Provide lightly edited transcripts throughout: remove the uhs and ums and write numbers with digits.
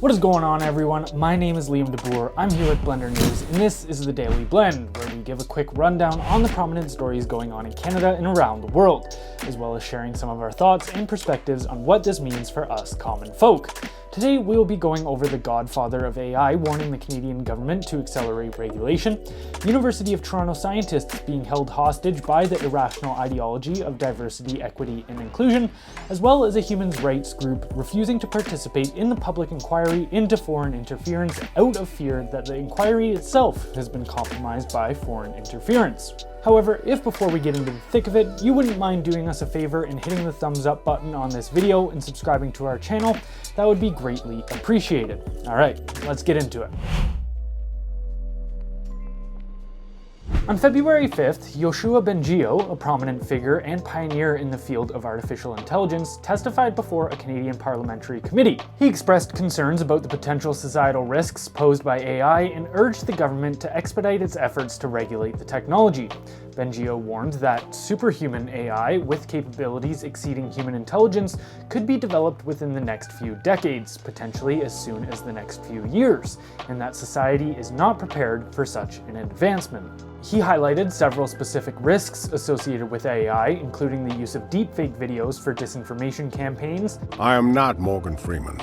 What is going on, everyone? My name is Liam DeBoer. I'm here with Blendr News, and this is the Daily Blend, where we give a quick rundown on the prominent stories going on in Canada and around the world, as well as sharing some of our thoughts and perspectives on what this means for us common folk. Today, we will be going over the godfather of AI warning the Canadian government to accelerate regulation, University of Toronto scientists being held hostage by the irrational ideology of diversity, equity, and inclusion, as well as a human rights group refusing to participate in the public inquiry into foreign interference out of fear that the inquiry itself has been compromised by foreign interference. However, if before we get into the thick of it, you wouldn't mind doing us a favor and hitting the thumbs up button on this video and subscribing to our channel, that would be greatly appreciated. Alright, let's get into it. On February 5th, Yoshua Bengio, a prominent figure and pioneer in the field of artificial intelligence, testified before a Canadian parliamentary committee. He expressed concerns about the potential societal risks posed by AI and urged the government to expedite its efforts to regulate the technology. Bengio warned that superhuman AI, with capabilities exceeding human intelligence, could be developed within the next few decades, potentially as soon as the next few years, and that society is not prepared for such an advancement. He highlighted several specific risks associated with AI, including the use of deepfake videos for disinformation campaigns. I am not Morgan Freeman,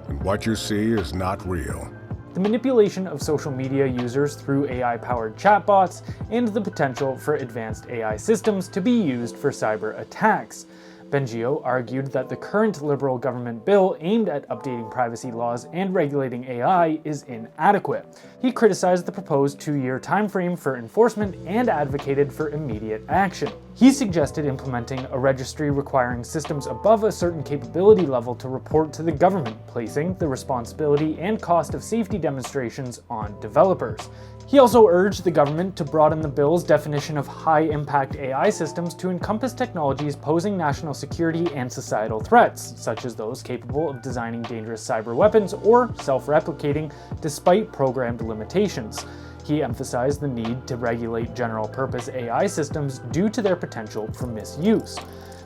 and what you see is not real. The manipulation of social media users through AI-powered chatbots, and the potential for advanced AI systems to be used for cyber attacks. Bengio argued that the current Liberal government bill aimed at updating privacy laws and regulating AI is inadequate. He criticized the proposed 2-year timeframe for enforcement and advocated for immediate action. He suggested implementing a registry requiring systems above a certain capability level to report to the government, placing the responsibility and cost of safety demonstrations on developers. He also urged the government to broaden the bill's definition of high-impact AI systems to encompass technologies posing national security and societal threats, such as those capable of designing dangerous cyber weapons or self-replicating despite programmed limitations. He emphasized the need to regulate general-purpose AI systems due to their potential for misuse.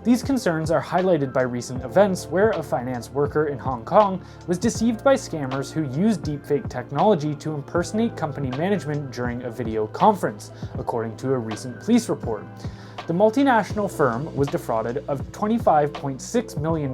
These concerns are highlighted by recent events where a finance worker in Hong Kong was deceived by scammers who used deepfake technology to impersonate company management during a video conference, according to a recent police report. The multinational firm was defrauded of $25.6 million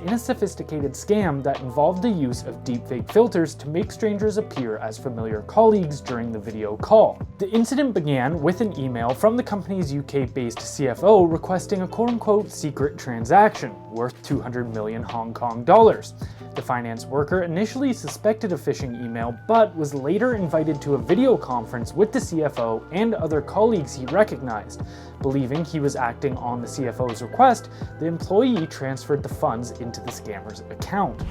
in a sophisticated scam that involved the use of deepfake filters to make strangers appear as familiar colleagues during the video call. The incident began with an email from the company's UK-based CFO requesting a quote-unquote secret transaction worth 200 million Hong Kong dollars. The finance worker initially suspected a phishing email, but was later invited to a video conference with the CFO and other colleagues he recognized. Believing he was acting on the CFO's request, the employee transferred the funds into the scammer's account.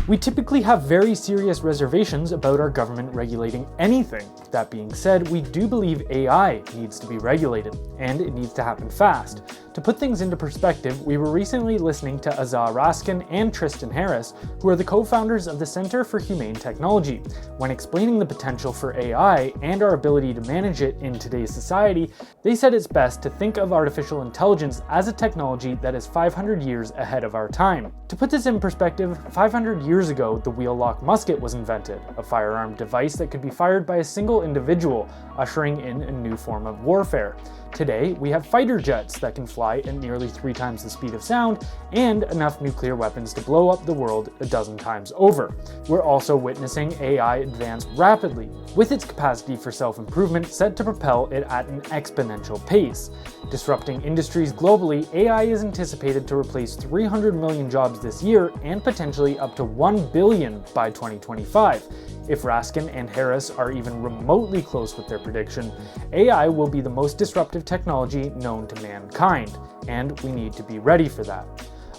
We typically have very serious reservations about our government regulating anything. That being said, we do believe AI needs to be regulated, and it needs to happen fast. To put things into perspective, we were recently listening to Azar Raskin and Tristan Harris, who are the co-founders of the Center for Humane Technology. When explaining the potential for AI and our ability to manage it in today's society, they said it's best to think of artificial intelligence as a technology that is 500 years ahead of our time. To put this in perspective, 500 years ago, the wheel-lock musket was invented, a firearm device that could be fired by a single individual, ushering in a new form of warfare. Today, we have fighter jets that can fly at nearly 3 times the speed of sound and enough nuclear weapons to blow up the world a dozen times over. We're also witnessing AI advance rapidly, with its capacity for self-improvement set to propel it at an exponential pace. Disrupting industries globally, AI is anticipated to replace 300 million jobs this year and potentially up to 1 billion by 2025. If Raskin and Harris are even remotely close with their prediction, AI will be the most disruptive technology known to mankind, and we need to be ready for that.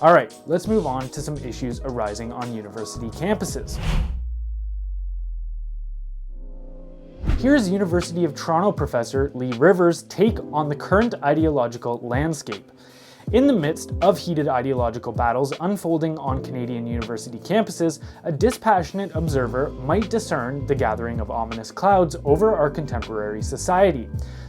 Alright, let's move on to some issues arising on university campuses. Here's University of Toronto professor Lee Rivers' take on the current ideological landscape. In the midst of heated ideological battles unfolding on Canadian university campuses, a dispassionate observer might discern the gathering of ominous clouds over our contemporary society.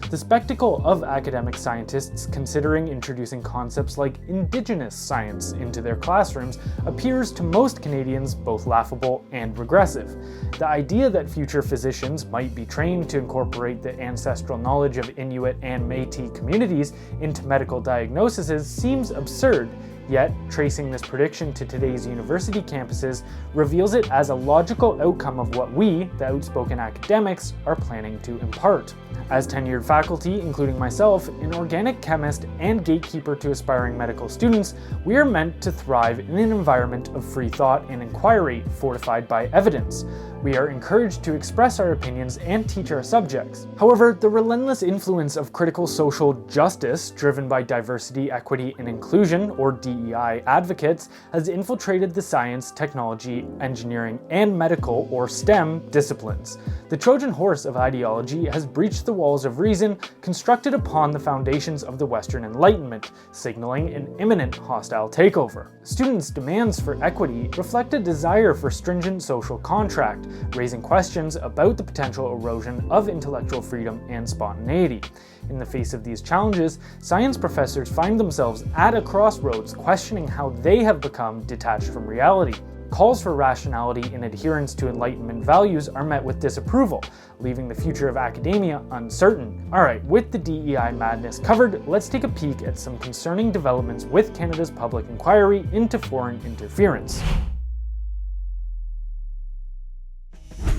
The spectacle of academic scientists considering introducing concepts like Indigenous science into their classrooms appears to most Canadians both laughable and regressive. The idea that future physicians might be trained to incorporate the ancestral knowledge of Inuit and Métis communities into medical diagnoses seems absurd. Yet, tracing this prediction to today's university campuses reveals it as a logical outcome of what we, the outspoken academics, are planning to impart. As tenured faculty, including myself, an organic chemist and gatekeeper to aspiring medical students, we are meant to thrive in an environment of free thought and inquiry fortified by evidence. We are encouraged to express our opinions and teach our subjects. However, the relentless influence of critical social justice, driven by diversity, equity, and inclusion, or DEI advocates, has infiltrated the science, technology, engineering, and medical, or STEM, disciplines. The Trojan horse of ideology has breached the walls of reason constructed upon the foundations of the Western Enlightenment, signaling an imminent hostile takeover. Students' demands for equity reflect a desire for stringent social contract, raising questions about the potential erosion of intellectual freedom and spontaneity. In the face of these challenges, science professors find themselves at a crossroads, questioning how they have become detached from reality. Calls for rationality and adherence to Enlightenment values are met with disapproval, leaving the future of academia uncertain. Alright, with the DEI madness covered, let's take a peek at some concerning developments with Canada's public inquiry into foreign interference.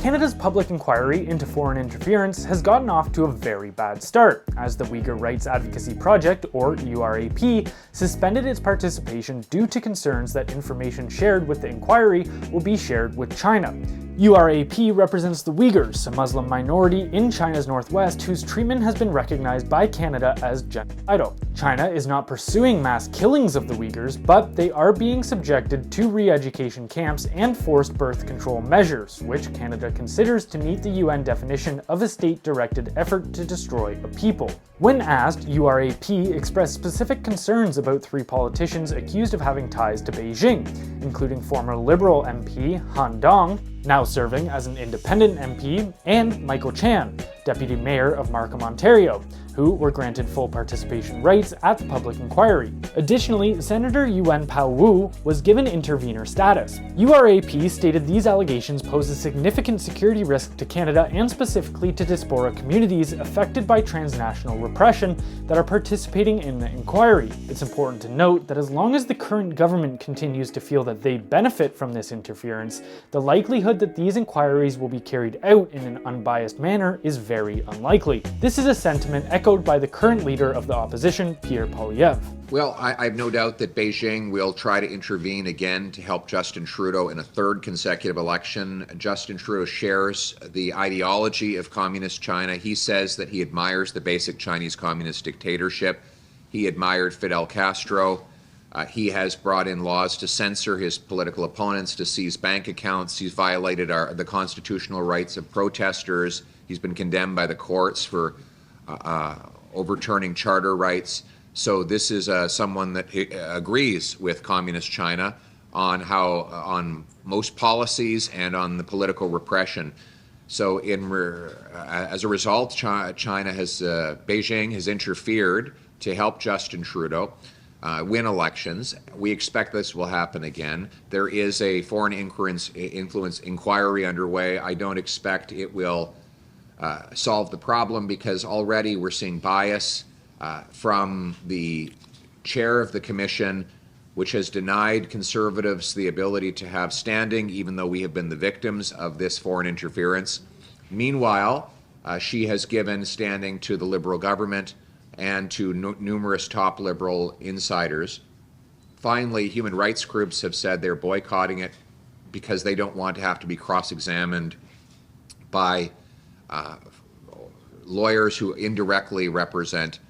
Canada's public inquiry into foreign interference has gotten off to a very bad start, as the Uyghur Rights Advocacy Project, or URAP, suspended its participation due to concerns that information shared with the inquiry will be shared with China. URAP represents the Uyghurs, a Muslim minority in China's northwest whose treatment has been recognized by Canada as genocidal. China is not pursuing mass killings of the Uyghurs, but they are being subjected to re-education camps and forced birth control measures, which Canada considers to meet the UN definition of a state-directed effort to destroy a people. When asked, URAP expressed specific concerns about three politicians accused of having ties to Beijing, including former Liberal MP Han Dong, now serving as an independent MP, and Michael Chan, deputy mayor of Markham, Ontario, who were granted full participation rights at the public inquiry. Additionally, Senator Yuan Pao Wu was given intervener status. URAP stated these allegations pose a significant security risk to Canada and specifically to diaspora communities affected by transnational repression that are participating in the inquiry. It's important to note that as long as the current government continues to feel that they benefit from this interference, the likelihood that these inquiries will be carried out in an unbiased manner is very unlikely. This is a sentiment echoed by the current leader of the opposition, Pierre Poilievre. Well, I have no doubt that Beijing will try to intervene again to help Justin Trudeau in a third consecutive election. Justin Trudeau shares the ideology of Communist China. He says that he admires the basic Chinese Communist dictatorship. He admired Fidel Castro. He has brought in laws to censor his political opponents, to seize bank accounts. He's violated the constitutional rights of protesters. He's been condemned by the courts for overturning charter rights. So this is someone that agrees with Communist China on most policies and on the political repression. So as a result, Beijing has interfered to help Justin Trudeau win elections. We expect this will happen again. There is a foreign influence inquiry underway. I don't expect it will solve the problem because already we're seeing bias from the chair of the commission, which has denied conservatives the ability to have standing, even though we have been the victims of this foreign interference. Meanwhile, she has given standing to the Liberal government and to numerous top Liberal insiders. Finally, human rights groups have said they're boycotting it because they don't want to have to be cross-examined by lawyers who indirectly represent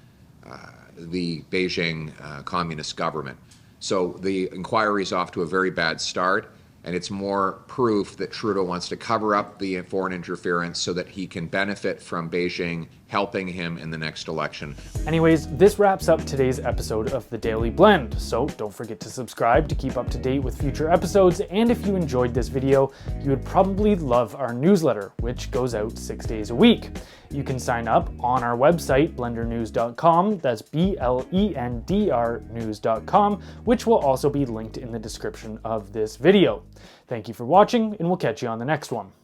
the Beijing communist government. So the inquiry is off to a very bad start, and it's more proof that Trudeau wants to cover up the foreign interference so that he can benefit from Beijing helping him in the next election. Anyways, this wraps up today's episode of the Daily Blend, so don't forget to subscribe to keep up to date with future episodes, and if you enjoyed this video, you would probably love our newsletter, which goes out 6 days a week. You can sign up on our website, blendrnews.com, that's BLENDR news.com, which will also be linked in the description of this video. Thank you for watching, and we'll catch you on the next one.